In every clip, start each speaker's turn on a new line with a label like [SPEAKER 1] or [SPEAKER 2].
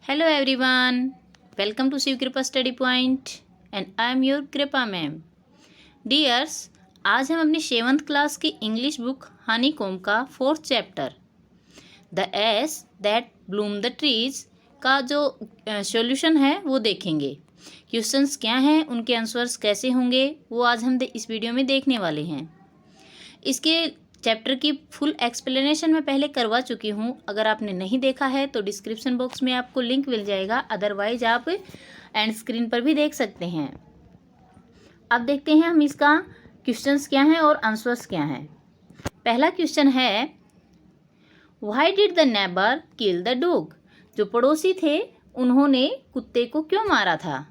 [SPEAKER 1] Hello everyone, welcome to Shiv Kripa Study Point and I am your Kripa ma'am. Dears, आज हम अपनी 7th class की English book Honey com का 4th chapter the S that Bloom the trees का जो solution है वो देखेंगे। क्वेश्चंस क्या हैं, उनके आंसर्स कैसे होंगे, वो आज हम इस वीडियो में देखने वाले हैं। इसके चैप्टर की फुल एक्सप्लेनेशन मैं पहले करवा चुकी हूँ। अगर आपने नहीं देखा है तो डिस्क्रिप्शन बॉक्स में आपको लिंक मिल जाएगा, अदरवाइज आप एंड स्क्रीन पर भी देख सकते हैं। अब देखते हैं हम इसका क्वेश्चंस क्या हैं और आंसर्स क्या हैं। पहला क्वेश्चन है, why did the neighbour kill the dog. जो पड़ोसी थे उन्होंने कुत्ते को क्यों मारा था।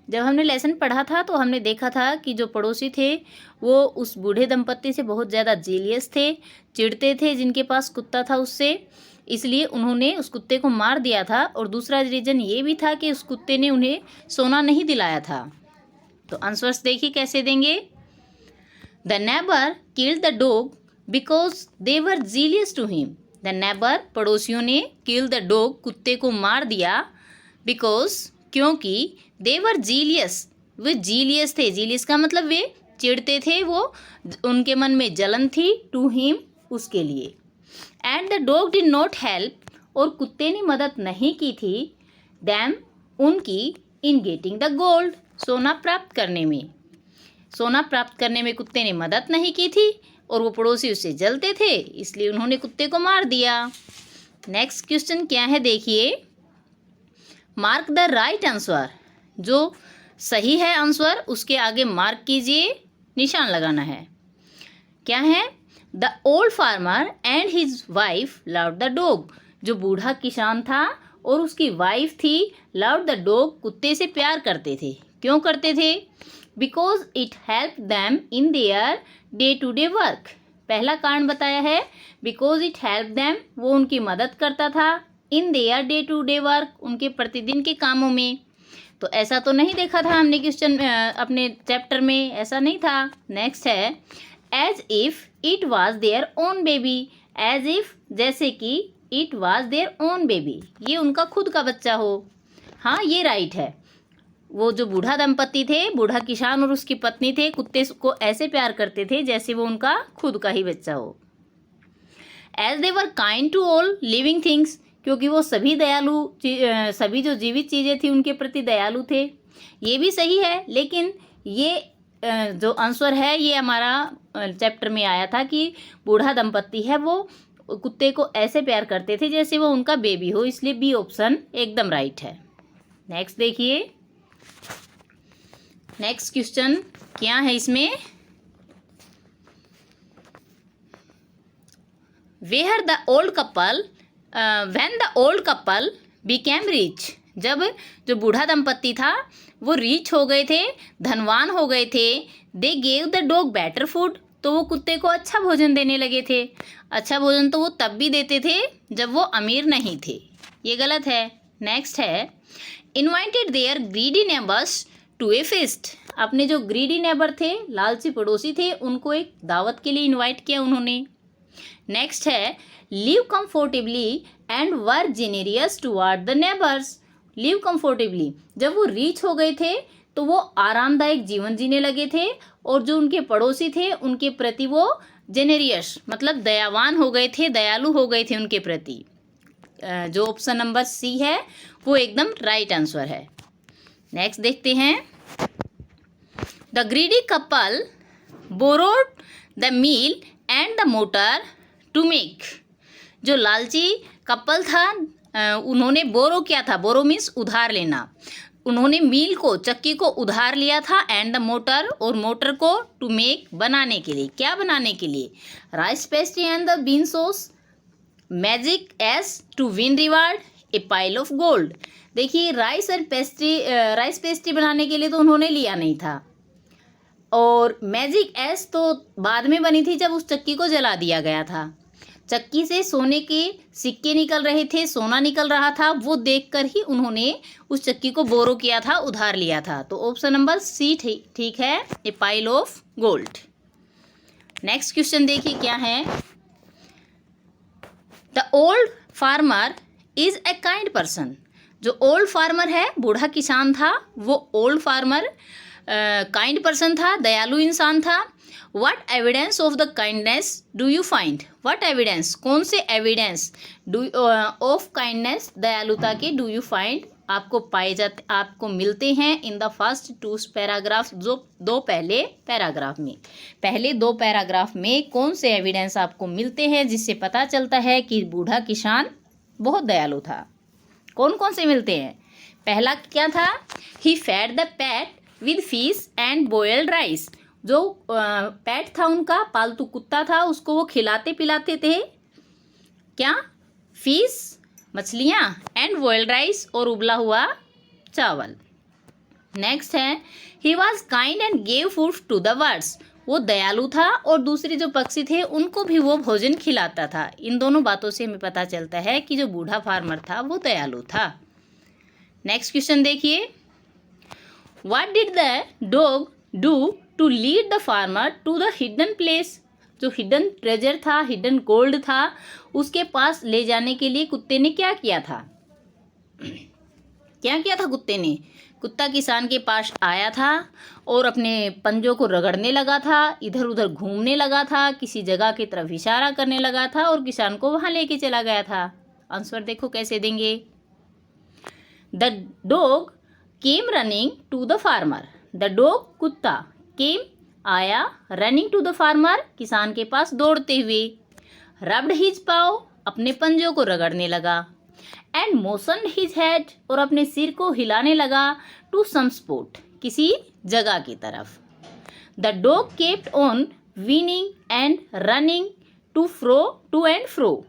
[SPEAKER 1] जब हमने लेसन पढ़ा था तो हमने देखा था कि जो पड़ोसी थे वो उस बूढ़े दंपत्ति से बहुत ज़्यादा जेलियस थे, चिढ़ते थे जिनके पास कुत्ता था उससे, इसलिए उन्होंने उस कुत्ते को मार दिया था। और दूसरा रीज़न ये भी था कि उस कुत्ते ने उन्हें सोना नहीं दिलाया था। तो आंसर्स देखिए कैसे देंगे। The neighbour killed the dog because they were jealous to him. The neighbour पड़ोसियों ने किल द डॉग कुत्ते को मार दिया, बिकॉज क्योंकि दे वर जीलियस, वे जीलियस थे। जीलियस का मतलब वे चिढ़ते थे, वो उनके मन में जलन थी, टू हिम उसके लिए। And the dog did not help, और कुत्ते ने मदद नहीं की थी, दैम उनकी, इन गेटिंग द गोल्ड, सोना प्राप्त करने में। सोना प्राप्त करने में कुत्ते ने मदद नहीं की थी और वो पड़ोसी उससे जलते थे, इसलिए उन्होंने कुत्ते को मार दिया। नेक्स्ट क्वेश्चन क्या है देखिए, मार्क द राइट आंसर। जो सही है आंसर उसके आगे मार्क कीजिए, निशान लगाना है। क्या है, the old farmer and his wife loved the dog. जो बूढ़ा किसान था और उसकी वाइफ थी, लव्ड द डॉग, कुत्ते से प्यार करते थे। क्यों करते थे, because it help them in their day to day work. पहला कारण बताया है, बिकॉज इट हेल्प दैम, वो उनकी मदद करता था, in their day to day work, उनके प्रतिदिन के कामों में। तो ऐसा तो नहीं देखा था हमने क्वेश्चन अपने चैप्टर में, ऐसा नहीं था। नेक्स्ट है, as if it was their own baby. As if जैसे कि, it was their own baby, ये उनका खुद का बच्चा हो। हाँ, ये राइट है। वो जो बूढ़ा दंपत्ति थे, बूढ़ा किसान और उसकी पत्नी थे, कुत्ते को ऐसे प्यार करते थे जैसे वो उनका खुद का ही बच्चा हो। As they were kind to all living things, क्योंकि वो सभी दयालु, सभी जो जीवित चीज़ें थी उनके प्रति दयालु थे। ये भी सही है, लेकिन ये जो आंसर है ये हमारा चैप्टर में आया था कि बूढ़ा दंपत्ति है वो कुत्ते को ऐसे प्यार करते थे जैसे वो उनका बेबी हो, इसलिए बी ऑप्शन एकदम राइट है। नेक्स्ट देखिए, नेक्स्ट क्वेश्चन क्या है इसमें, where the old couple when the old couple became rich. जब जो बूढ़ा दंपत्ति था वो रिच हो गए थे, धनवान हो गए थे, they gave the dog better food, तो वो कुत्ते को अच्छा भोजन देने लगे थे। अच्छा भोजन तो वो तब भी देते थे जब वो अमीर नहीं थे, ये गलत है। नेक्स्ट है, invited their greedy neighbours to a feast। अपने जो ग्रीडी नेबर थे, लालची पड़ोसी थे, उनको एक दावत के लिए इन्वाइट किया उन्होंने। नेक्स्ट है, live comfortably and were generous toward the neighbours. Live comfortably, जब वो रीच हो गए थे तो वो आरामदायक जीवन जीने लगे थे, और जो उनके पड़ोसी थे उनके प्रति वो जेनेरियस मतलब दयावान हो गए थे, दयालु हो गए थे उनके प्रति। जो ऑप्शन नंबर सी है वो एकदम राइट आंसर है। नेक्स्ट देखते हैं, the greedy couple borrowed the mill and the mortar to make. जो लालची कपल था उन्होंने बोरो किया था, बोरो मीन्स उधार लेना। उन्होंने मील को, चक्की को उधार लिया था, एंड द मोटर, और मोटर को, टू मेक बनाने के लिए। क्या बनाने के लिए, rice pastry and the bean sauce, magic as to win reward, a pile of gold. देखिए, राइस पेस्ट्री बनाने के लिए तो उन्होंने लिया नहीं था, और मैजिक एस तो बाद में बनी थी जब उस चक्की को जला दिया गया था। चक्की से सोने के सिक्के निकल रहे थे, सोना निकल रहा था, वो देखकर ही उन्होंने उस चक्की को बोरो किया था, उधार लिया था। तो ऑप्शन नंबर सी ठीक है, ए pile of gold. Next question देखिए क्या है, the old farmer is a kind person. जो ओल्ड फार्मर है, बूढ़ा किसान था, वो ओल्ड फार्मर काइंड पर्सन था, दयालु इंसान था। What evidence of the kindness do you find? What evidence, कौन से एविडेंस डू ऑफ काइंडनेस, दयालुता के, डू यू फाइंड, आपको मिलते हैं in the first two paragraph, जो दो पहले पैराग्राफ में, पहले दो पैराग्राफ में कौन से एविडेंस आपको मिलते हैं जिससे पता चलता है कि बूढ़ा किसान बहुत दयालु था? कौन कौन से मिलते हैं? पहला क्या था? He fed the pet with fish and boiled rice. जो पैट था उनका, पालतू कुत्ता था, उसको वो खिलाते पिलाते थे क्या? फिश, मछलियाँ, एंड बॉयल्ड राइस, और उबला हुआ चावल। नेक्स्ट है he was kind and gave food to the birds. वो दयालु था और दूसरे जो पक्षी थे उनको भी वो भोजन खिलाता था। इन दोनों बातों से हमें पता चलता है कि जो बूढ़ा फार्मर था वो दयालु था। नेक्स्ट क्वेश्चन देखिए, what did the dog do to lead the farmer to the hidden place? जो हिडन ट्रेजर था, हिडन गोल्ड था, उसके पास ले जाने के लिए कुत्ते ने क्या किया था? क्या किया था कुत्ते ने? कुत्ता किसान के पास आया था और अपने पंजों को रगड़ने लगा था, इधर उधर घूमने लगा था, किसी जगह की तरफ इशारा करने लगा था और किसान को वहाँ लेके चला गया था। आंसर देखो कैसे देंगे। The dog came running to the farmer. The dog, कुत्ता, केम, आया, रनिंग टू द फार्मर, किसान के पास दौड़ते हुए, रब्ड हिज पाव, अपने पंजों को रगड़ने लगा, एंड मोशनड हिज हेड, और अपने सिर को हिलाने लगा, टू सम स्पॉट, किसी जगह की तरफ। The dog kept on whining and running to and fro.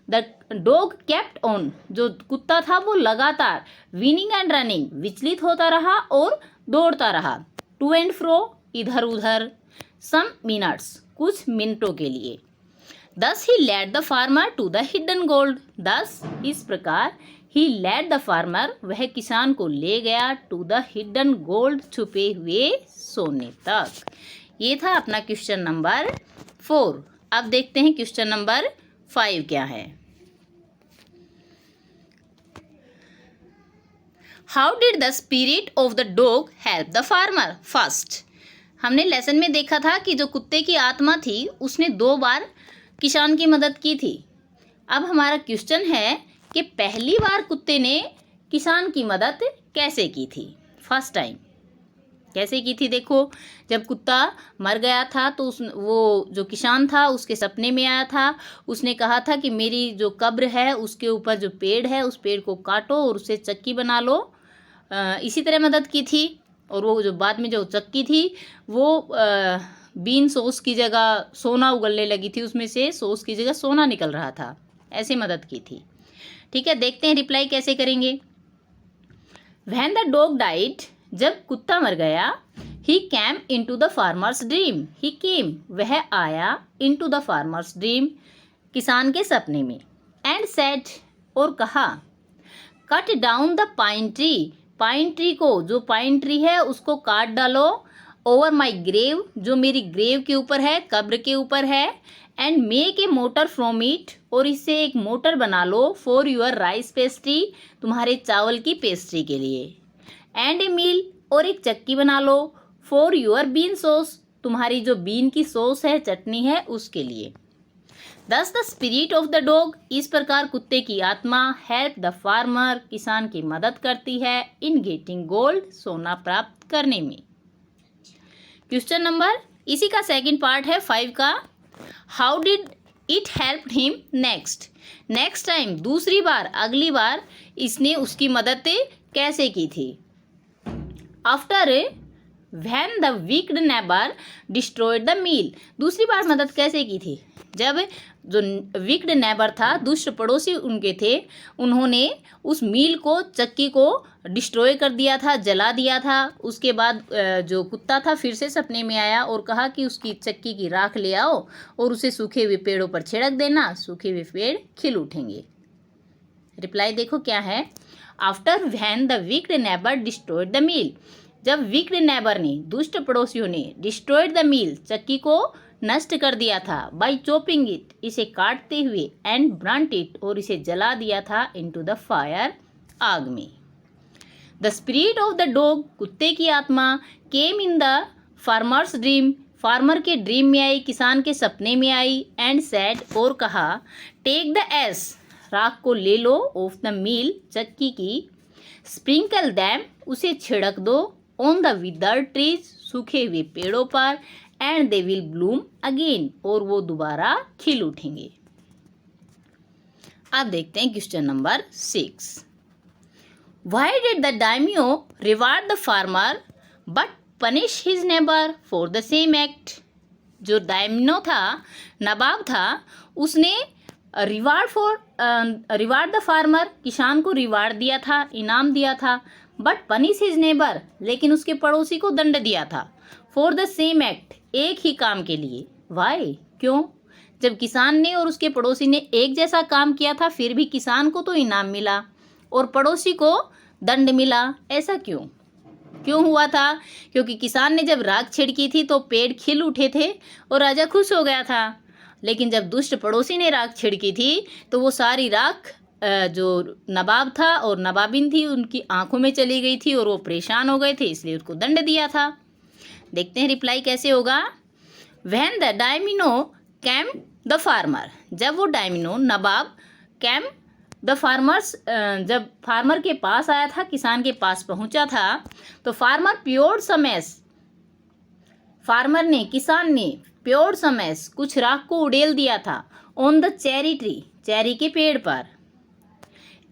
[SPEAKER 1] The dog kept on, जो कुत्ता था वो लगातार विनिंग एंड रनिंग, विचलित होता रहा और दौड़ता रहा, टू एंड फ्रो, इधर उधर, सम मिनट्स, कुछ मिनटों के लिए। This he led the farmer to the hidden gold. This, इस प्रकार, ही लेड द फार्मर, वह किसान को ले गया, टू द हिडन गोल्ड, छुपे हुए सोने तक। ये था अपना क्वेश्चन नंबर 4। अब देखते हैं क्वेश्चन नंबर 5 क्या है। How did the spirit of the dog help the farmer? First, हमने लेसन में देखा था कि जो कुत्ते की आत्मा थी उसने 2 बार किसान की मदद की थी। अब हमारा क्वेश्चन है कि पहली बार कुत्ते ने किसान की मदद कैसे की थी? फर्स्ट टाइम कैसे की थी? देखो, जब कुत्ता मर गया था तो वो जो किसान था उसके सपने में आया था। उसने कहा था कि मेरी जो कब्र है उसके ऊपर जो पेड़ है उस पेड़ को काटो और उससे चक्की बना लो। इसी तरह मदद की थी। और वो जो बाद में जो चक्की थी वो बीन सॉस की जगह सोना उगलने लगी थी, उसमें से सॉस की जगह सोना निकल रहा था। ऐसे मदद की थी। ठीक है, देखते हैं रिप्लाई कैसे करेंगे। व्हेन द डॉग डाइड, जब कुत्ता मर गया, he came into the farmer's dream. He came, वह आया, इनटू द फार्मर्स ड्रीम, किसान के सपने में, एंड सेड, और कहा, cut down the pine tree. Pine tree को, जो पाइन ट्री है उसको काट डालो, ओवर माई ग्रेव, जो मेरी ग्रेव के ऊपर है, कब्र के ऊपर है, and make a motor from it, और इससे एक मोटर बना लो, फॉर यूर राइस पेस्ट्री, तुम्हारे चावल की पेस्ट्री के लिए, एंड ए मील, और एक चक्की बना लो, फॉर यूर बीन सॉस, तुम्हारी जो बीन की सॉस है, चटनी है, उसके लिए। दस the spirit of the dog, इस प्रकार कुत्ते की आत्मा, हेल्प द फार्मर, किसान की मदद करती है, इन गेटिंग गोल्ड, सोना प्राप्त करने में। क्वेश्चन नंबर, इसी का सेकंड पार्ट है 5 का। How did it help him next? Next time, दूसरी बार, अगली बार इसने उसकी मदद कैसे की थी? After when the wicked neighbour destroyed the mill, दूसरी बार मदद कैसे की थी? जब जो विक्ड नेबर था, दुष्ट पड़ोसी उनके थे, उन्होंने उस मील को, चक्की को डिस्ट्रॉय कर दिया था, जला दिया था। उसके बाद जो कुत्ता था फिर से सपने में आया और कहा कि उसकी चक्की की राख ले आओ और उसे सूखे हुए पेड़ों पर छिड़क देना, सूखे हुए पेड़ खिल उठेंगे। रिप्लाई देखो क्या है। After when the wicked neighbour destroyed the mill, जब विक्ड नेबर ने, दुष्ट पड़ोसियों ने, डिस्ट्रॉयड द मील, चक्की को नष्ट कर दिया था, बाई चॉपिंग इट, इसे काटते हुए, एंड ब्रंट इट, और इसे जला दिया था, इनटू द फायर, आग में। The spirit of the dog, कुत्ते की आत्मा, came in the farmer's dream, farmer के ड्रीम में आई, किसान के सपने में आई। एंड सेड, और कहा, टेक द एस, राख को ले लो, ऑफ द मील, चक्की की, स्प्रिंकल दैम, उसे छिड़क दो, ऑन द विदर्ड ट्रीज, सूखे हुए पेड़ों पर, and they will bloom again, और वो दोबारा खिल उठेंगे। अब देखते हैं question number 6। Why did the daimyo reward the farmer but punish his neighbour for the same act? जो डायमिनो था, नवाब था, उसने रिवार्ड द फार्मर, किसान को रिवार्ड दिया था, इनाम दिया था, बट पनिश हिज नेबर, लेकिन उसके पड़ोसी को दंड दिया था, फॉर द सेम एक्ट, एक ही काम के लिए। वाई, क्यों? जब किसान ने और उसके पड़ोसी ने एक जैसा काम किया था, फिर भी किसान को तो इनाम मिला और पड़ोसी को दंड मिला, ऐसा क्यों हुआ था? क्योंकि किसान ने जब राख छिड़की थी तो पेड़ खिल उठे थे और राजा खुश हो गया था, लेकिन जब दुष्ट पड़ोसी ने राख छिड़की थी तो वो सारी राख जो नवाब था और नवाबिन थी उनकी आंखों में चली गई थी और वो परेशान हो गए थे, इसलिए उसको दंड दिया था। देखते हैं रिप्लाई कैसे होगा। When the daimyo came the farmer, जब वो डायमिनो नवाब कैम द फार्मर्स, जब फार्मर के पास आया था, किसान के पास पहुंचा था, तो फार्मर प्योर्ड सम एस, फार्मर ने, किसान ने प्योर्ड सम एस, कुछ राख को उड़ेल दिया था, on the cherry tree, cherry के पेड़ पर।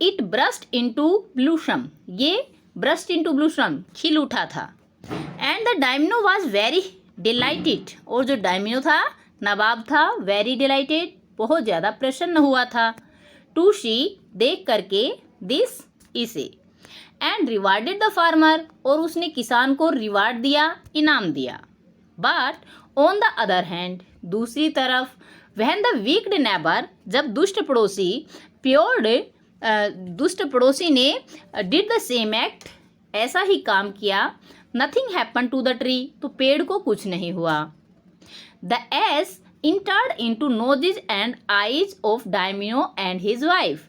[SPEAKER 1] इट ब्रस्ट इनटू ब्लूशम, ये ब्रस्ट इनटू ब्लूशम, खिल उठा था। And the daimyo was very delighted, और जो डायमिनो था, नवाब था, वेरी डिलाइटेड, बहुत ज़्यादा प्रसन्न हुआ था। टू सी, देख करके, दिस, इसे। एंड रिवार्डेड द फार्मर, और उसने किसान को रिवार्ड दिया, इनाम दिया। But on the other hand, दूसरी तरफ, व्हेन द वीक्ड नेबर, जब दुष्ट पड़ोसी ने डिड द सेम एक्ट, ऐसा ही काम किया, nothing happen to the tree, तो पेड़ को कुछ नहीं हुआ। The ash entered into noses and eyes of Daimyo and his wife.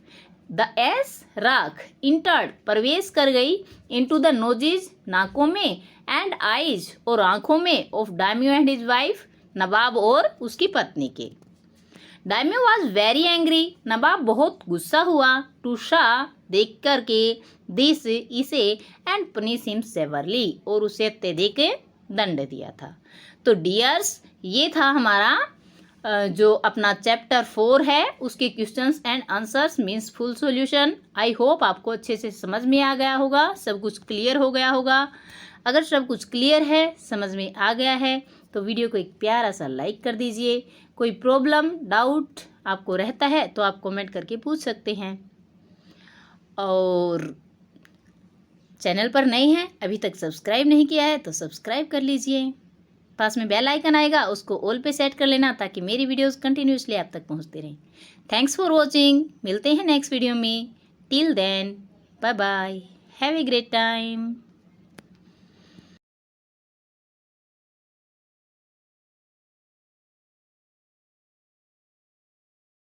[SPEAKER 1] The S, राख, entered, प्रवेश कर गई, into the noses, नाकों में, and eyes, और आंखों में, of Daimyo and his wife, नवाब और उसकी पत्नी के। Daimyo was very angry, नवाब बहुत गुस्सा हुआ, to saw, देख करके, this, इसे, and punish him severely, और उसे अत्यधिक दंड दिया था। तो डियर्स, ये था हमारा जो अपना चैप्टर 4 है, उसके questions and answers means full solution. I hope आपको अच्छे से समझ में आ गया होगा, सब कुछ क्लियर हो गया होगा। अगर सब कुछ क्लियर है, समझ में आ गया है, तो वीडियो को एक प्यारा सा लाइक कर दीजिए। कोई प्रॉब्लम, डाउट आपको रहता है तो आप कमेंट करके पूछ सकते हैं। और चैनल पर नए हैं, अभी तक सब्सक्राइब नहीं किया है तो सब्सक्राइब कर लीजिए। पास में बेल आइकन आएगा, उसको ऑल पे सेट कर लेना ताकि मेरी वीडियोस कंटिन्यूसली आप तक पहुंचती रहें। थैंक्स फॉर वॉचिंग, मिलते हैं नेक्स्ट वीडियो में। Till then, bye bye, have a great time.